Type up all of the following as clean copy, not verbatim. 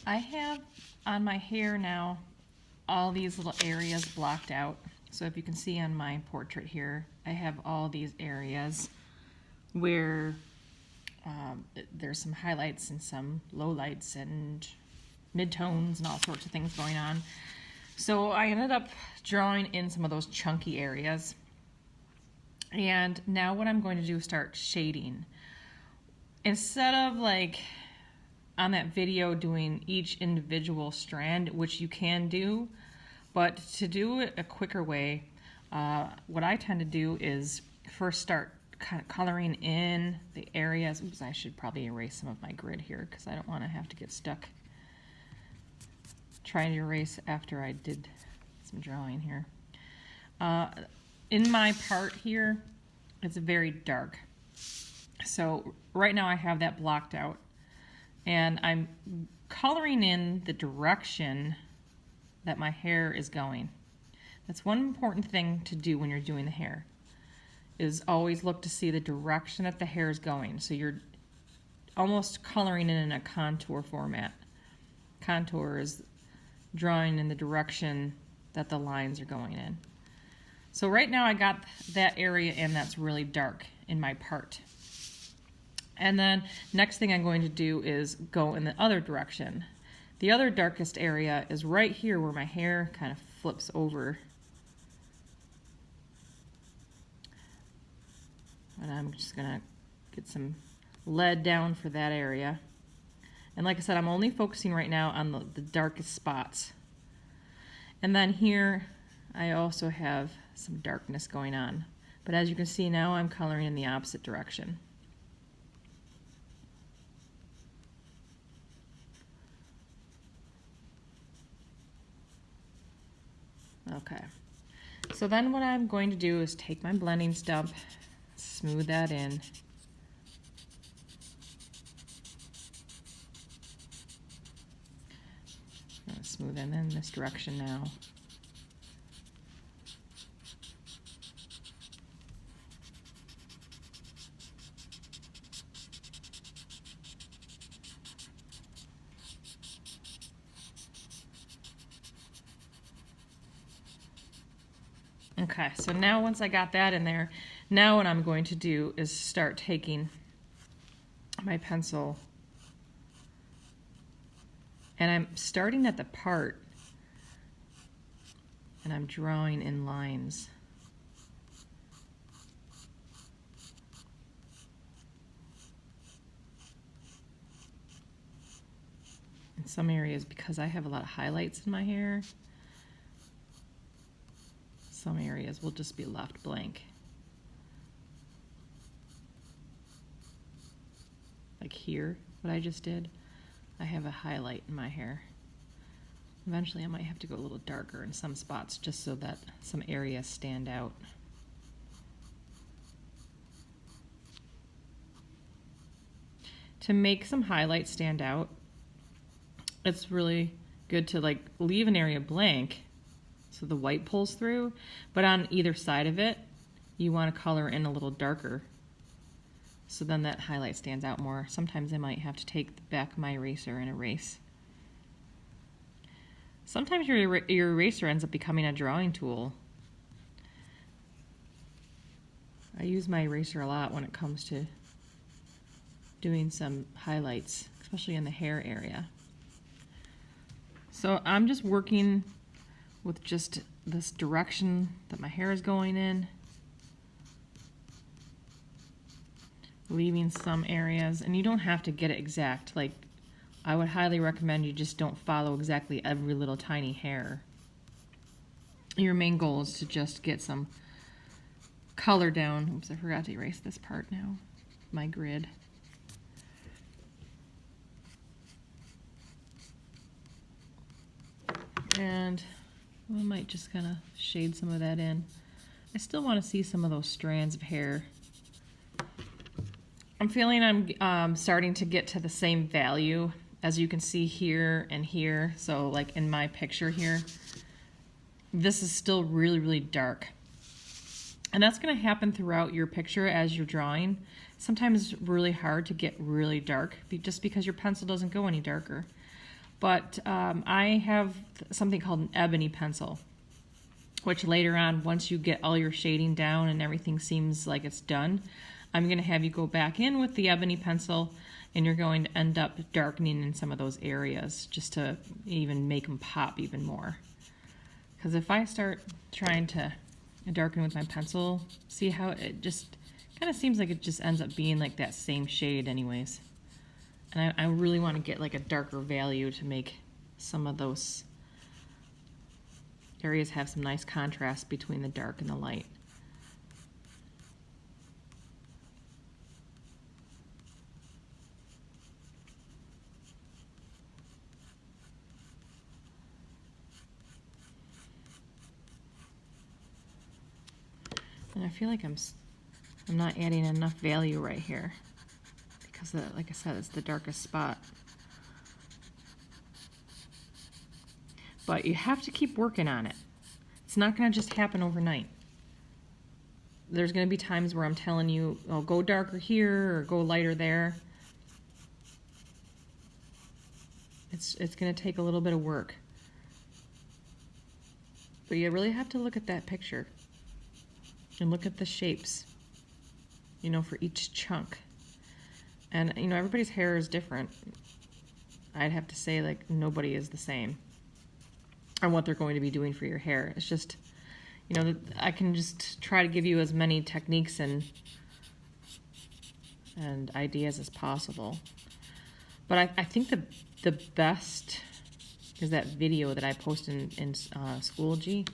I have on my hair now all these little areas blocked out. So if you can see on my portrait here, I have all these areas where there's some highlights and some lowlights and midtones and all sorts of things going on. So I ended up drawing in some of those chunky areas. And now what I'm going to do is start shading. Instead of like on that video doing each individual strand, which you can do, but to do it a quicker way, what I tend to do is first start kind of coloring in the areas. Oops, I should probably erase some of my grid here because I don't want to have to get stuck trying to erase after I did some drawing here. In my part here, it's very dark. So right now I have that blocked out, and I'm coloring in the direction that my hair is going. That's one important thing to do when you're doing the hair, is always look to see the direction that the hair is going. So you're almost coloring in a contour format. Contour is drawing in the direction that the lines are going in. So right now I got that area in that's really dark in my part. And then next thing I'm going to do is go in the other direction. The other darkest area is right here where my hair kind of flips over. And I'm just gonna get some lead down for that area. And like I said, I'm only focusing right now on the darkest spots. And then here, I also have some darkness going on. But as you can see now, I'm coloring in the opposite direction. Okay, so then what I'm going to do is take my blending stump, smooth that in. I'm going to smooth it in this direction now. Okay, so now once I got that in there, now what I'm going to do is start taking my pencil, and I'm starting at the part, and I'm drawing in lines. In some areas, because I have a lot of highlights in my hair, some areas will just be left blank. Like here, what I just did, I have a highlight in my hair. Eventually I might have to go a little darker in some spots just so that some areas stand out. To make some highlights stand out, it's really good to like leave an area blank so the white pulls through, but on either side of it, you want to color in a little darker so then that highlight stands out more. Sometimes I might have to take the back of my eraser and erase. Sometimes your eraser ends up becoming a drawing tool. I use my eraser a lot when it comes to doing some highlights, especially in the hair area. So I'm just working with just this direction that my hair is going in, leaving some areas, and you don't have to get it exact. Like, I would highly recommend you just don't follow exactly every little tiny hair. Your main goal is to just get some color down. Oops, I forgot to erase this part now, my grid. And I might just kind of shade some of that in. I still want to see some of those strands of hair. I'm feeling I'm starting to get to the same value as you can see here and here. So like in my picture here, this is still really, really dark. And that's going to happen throughout your picture as you're drawing. Sometimes it's really hard to get really dark just because your pencil doesn't go any darker. But I have something called an ebony pencil, which later on, once you get all your shading down and everything seems like it's done, I'm going to have you go back in with the ebony pencil, and you're going to end up darkening in some of those areas just to even make them pop even more. Because if I start trying to darken with my pencil, see how it just kind of seems like it just ends up being like that same shade anyways. And I really want to get like a darker value to make some of those areas have some nice contrast between the dark and the light. And I feel like I'm not adding enough value right here because, like I said, it's the darkest spot. But you have to keep working on it. It's not going to just happen overnight. There's going to be times where I'm telling you, oh, go darker here or go lighter there. It's going to take a little bit of work. But you really have to look at that picture and look at the shapes, you know, for each chunk. And, you know, everybody's hair is different. I'd have to say, like, nobody is the same on what they're going to be doing for your hair. It's just, you know, I can just try to give you as many techniques and ideas as possible. But I think the best is that video that I posted in Schoology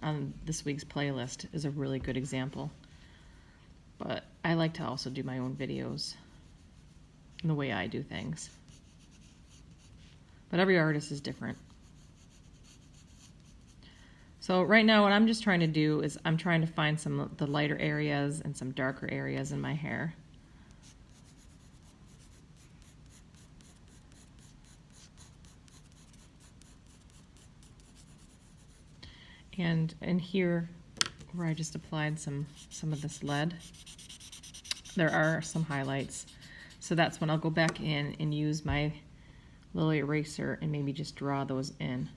on this week's playlist is a really good example. But I like to also do my own videos in the way I do things. But every artist is different. So right now what I'm just trying to do is I'm trying to find some of the lighter areas and some darker areas in my hair. And in here, where I just applied some of this lead, there are some highlights. So that's when I'll go back in and use my little eraser and maybe just draw those in.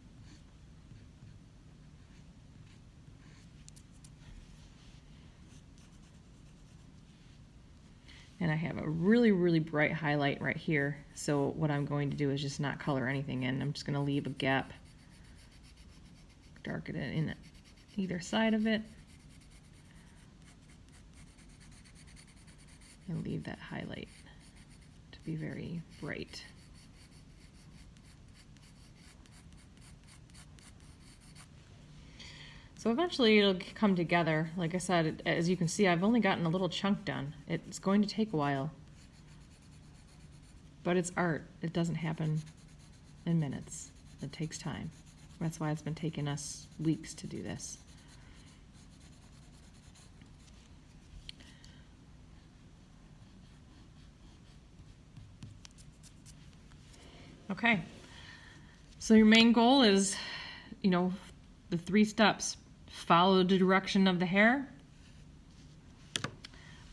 And I have a really, really bright highlight right here. So what I'm going to do is just not color anything in. I'm just going to leave a gap. Darken it in either side of it. And leave that highlight to be very bright. So eventually it'll come together. Like I said, as you can see, I've only gotten a little chunk done. It's going to take a while. But it's art. It doesn't happen in minutes. It takes time. That's why it's been taking us weeks to do this. Okay. So your main goal is, you know, the 3 steps. Follow the direction of the hair.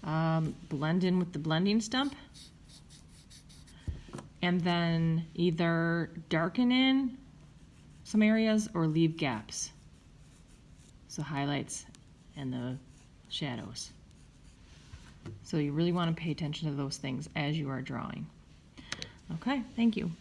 Blend in with the blending stump. And then either darken in some areas or leave gaps. So highlights and the shadows. So you really want to pay attention to those things as you are drawing. Okay, thank you.